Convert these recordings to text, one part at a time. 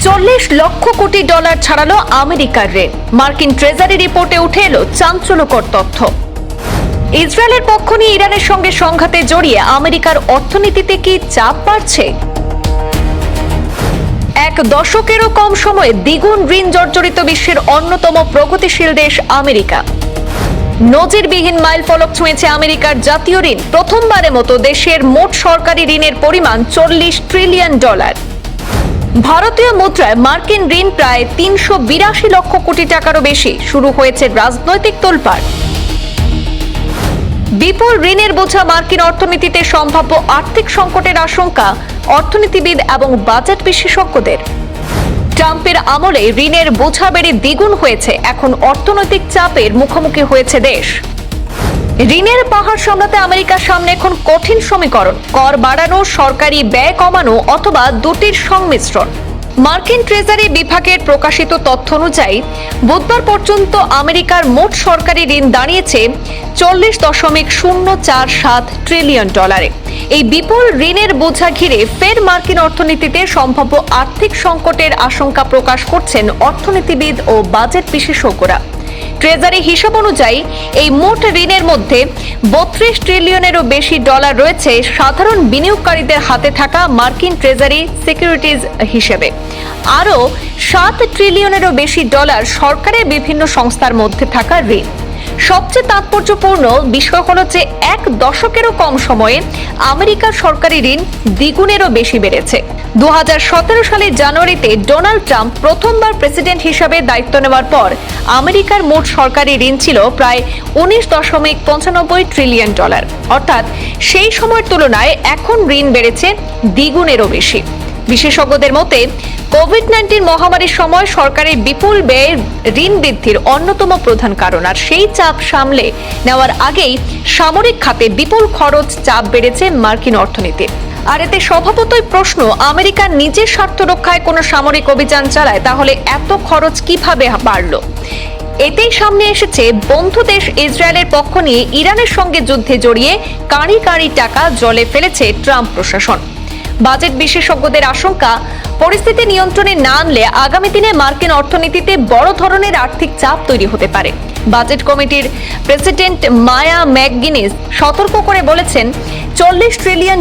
$40 লক্ষ কোটি ছাড়ালো আমেরিকার ঋণ। মার্কিন ট্রেজারি রিপোর্টে উঠে এলো চাঞ্চল্যকর তথ্য। ইসরায়েলের পক্ষ নিয়ে ইরানের সঙ্গে সংঘাতে জড়িয়ে আমেরিকার অর্থনীতিতে কি চাপ বাড়ছে? এক দশকেরও কম সময়ে দ্বিগুণ ঋণ জর্জরিত বিশ্বের অন্যতম প্রগতিশীল দেশ আমেরিকা। নজিরবিহীন মাইলফলক ছুঁয়েছে আমেরিকার জাতীয় ঋণ। প্রথমবারের মতো দেশের মোট সরকারি ঋণের পরিমাণ $40 ট্রিলিয়ন। ভারতীয় মুদ্রায় মার্কিন ঋণ প্রায় 382 লক্ষ কোটি টাকারও বেশি। শুরু হয়েছে রাজনৈতিক তোলপাড়। বিপুল ঋণের বোঝা মার্কিন অর্থনীতিতে সম্ভাব্য আর্থিক সংকটের আশঙ্কা অর্থনীতিবিদ এবং বাজেট বিশেষজ্ঞদের। ট্রাম্পের আমলে ঋণের বোঝা বেড়ে দ্বিগুণ হয়েছে। এখন অর্থনৈতিক চাপের মুখোমুখি হয়েছে দেশ। ঋণের পাহাড় সামলাতে আমেরিকার সামনে এখন কঠিন সমীকরণ: কর বাড়ানো, সরকারি ব্যয় কমানো, অথবা দুটির সংমিশ্রণ। মার্কিন ট্রেজারি বিভাগের প্রকাশিত তথ্য অনুযায়ী বুধবার পর্যন্ত আমেরিকার মোট সরকারি ঋণ দাঁড়িয়েছে $40.047 ট্রিলিয়ন। এই বিপুল ঋণের বোঝা ঘিরে ফের মার্কিন অর্থনীতিতে সম্ভাব্য আর্থিক সংকটের আশঙ্কা প্রকাশ করছেন অর্থনীতিবিদ ও বাজেট বিশেষজ্ঞরা। ট্রেজারি হিসাব অনুযায়ী এই মোট ঋণের মধ্যে $32 ট্রিলিয়নেরও বেশি রয়েছে সাধারণ বিনিয়োগকারীদের হাতে থাকা মার্কিন ট্রেজারি সিকিউরিটিজ হিসেবে। আরও $7 ট্রিলিয়নেরও বেশি সরকারের বিভিন্ন সংস্থার মধ্যে থাকা ঋণ। সবচেয়ে তাৎপর্যপূর্ণ বিষয় হলো যে এক দশকেরও কম সময়ে আমেরিকার সরকারি ঋণ দ্বিগুণেরও বেশি বেড়েছে। 2017 সালের জানুয়ারিতে ডোনাল্ড ট্রাম্প প্রথমবার প্রেসিডেন্ট হিসেবে দায়িত্ব নেওয়ার পর আমেরিকার মোট সরকারি ঋণ ছিল প্রায় $19.95 ট্রিলিয়ন। অর্থাৎ সেই সময়ের তুলনায় এখন ঋণ বেড়েছে দ্বিগুণেরও বেশি। বিশেষজ্ঞদের মতে কোভিড-19 মহামারীর সময় সরকারের বিপুল ব্যয়ের ঋণ বৃদ্ধির অন্যতম প্রধান কারণ। আর সেই চাপ সামলে নেওয়ার আগেই সামরিক খাতে বিপুল খরচ চাপ বেড়েছে মার্কিন অর্থনীতির। আর এতে স্বভাবতই প্রশ্ন, আমেরিকার নিজের স্বার্থ রক্ষায় কোনো সামরিক অভিযান চালায় তাহলে এত খরচ কিভাবে বাড়ল? এতেই সামনে এসেছে বন্ধু দেশ ইসরায়েলের পক্ষ নিয়ে ইরানের সঙ্গে যুদ্ধে জড়িয়ে কাঁড়ি কাঁড়ি টাকা জলে ফেলেছে ট্রাম্প প্রশাসন। বাজেট বিশেষজ্ঞদের আশঙ্কা, পরিস্থিতি নিয়ন্ত্রণে না আনলে আগামী দিনে মার্কিন অর্থনীতিতে বড় ধরনের আর্থিক চাপ তৈরি হতে পারে। বাজেট কমিটির প্রেসিডেন্ট মায়া ম্যাকগিনিস সতর্ক করে বলেছেন, $40 ট্রিলিয়ন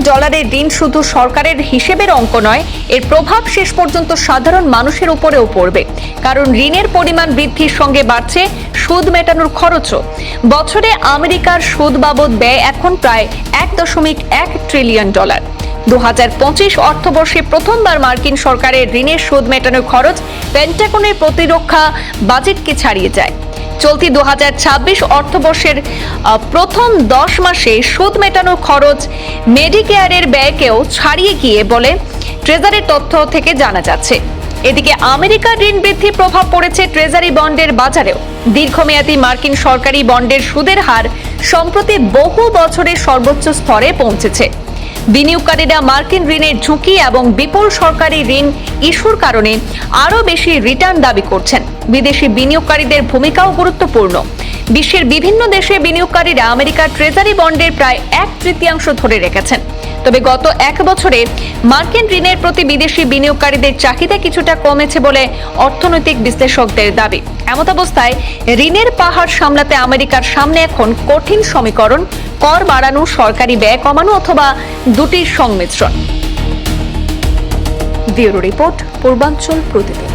ঋণ শুধু সরকারের হিসেবের অঙ্ক নয়, এর প্রভাব শেষ পর্যন্ত সাধারণ মানুষের উপরেও পড়বে। কারণ ঋণের পরিমাণ বৃদ্ধির সঙ্গে বাড়ছে সুদ মেটানোর খরচও। বছরে আমেরিকার সুদ বাবদ ব্যয় এখন প্রায় $1.1 ট্রিলিয়ন। 2025 অর্থবর্ষে প্রথমবার মার্কিন সরকারের ঋণের সুদ মেটানোর খরচ পেন্টাগনের প্রতিরক্ষা বাজেটকে ছাড়িয়ে যায়। চলতি 2026 অর্থবর্ষের প্রথম 10 মাসে সুদ মেটানোর খরচ মেডিকেয়ারের ব্যয়কেও ছাড়িয়ে গিয়ে বলে ট্রেজারির তথ্য থেকে জানা যাচ্ছে। এদিকে আমেরিকার ঋণ বৃদ্ধির প্রভাব পড়েছে ট্রেজারি বন্ডের বাজারেও। দীর্ঘমেয়াদী মার্কিন সরকারি বন্ডের সুদের হার সম্প্রতি বহু বছরের সর্বোচ্চ স্তরে পৌঁছেছে। বিনিয়োগকারীরা মার্কিন ঋণের ঝুঁকি এবং বিপুল সরকারি ঋণ ইস্যুর কারণে আরও বেশি রিটার্ন দাবি করছেন। বিদেশি বিনিয়োগকারীদের ভূমিকাও গুরুত্বপূর্ণ। বিশ্বের বিভিন্ন দেশে বিনিয়োগকারীরা আমেরিকার ট্রেজারি বন্ডের প্রায় 1/3 ধরে রেখেছেন। তবে গত 1 বছরে মার্কিন ঋণের প্রতি বিদেশি বিনিয়োগকারীদের চাহিদা কিছুটা কমেছে বলে অর্থনৈতিক বিশ্লেষকদের দাবি। এমতাবস্থায় ঋণের পাহাড় সামলাতে আমেরিকার সামনে এখন কঠিন সমীকরণ: কর বাড়ানো, সরকারি ব্যয় কমানো, অথবা দুটির সংমিশ্রণ। ব্যুরো রিপোর্ট, পূর্বাঞ্চল প্রতিদিন।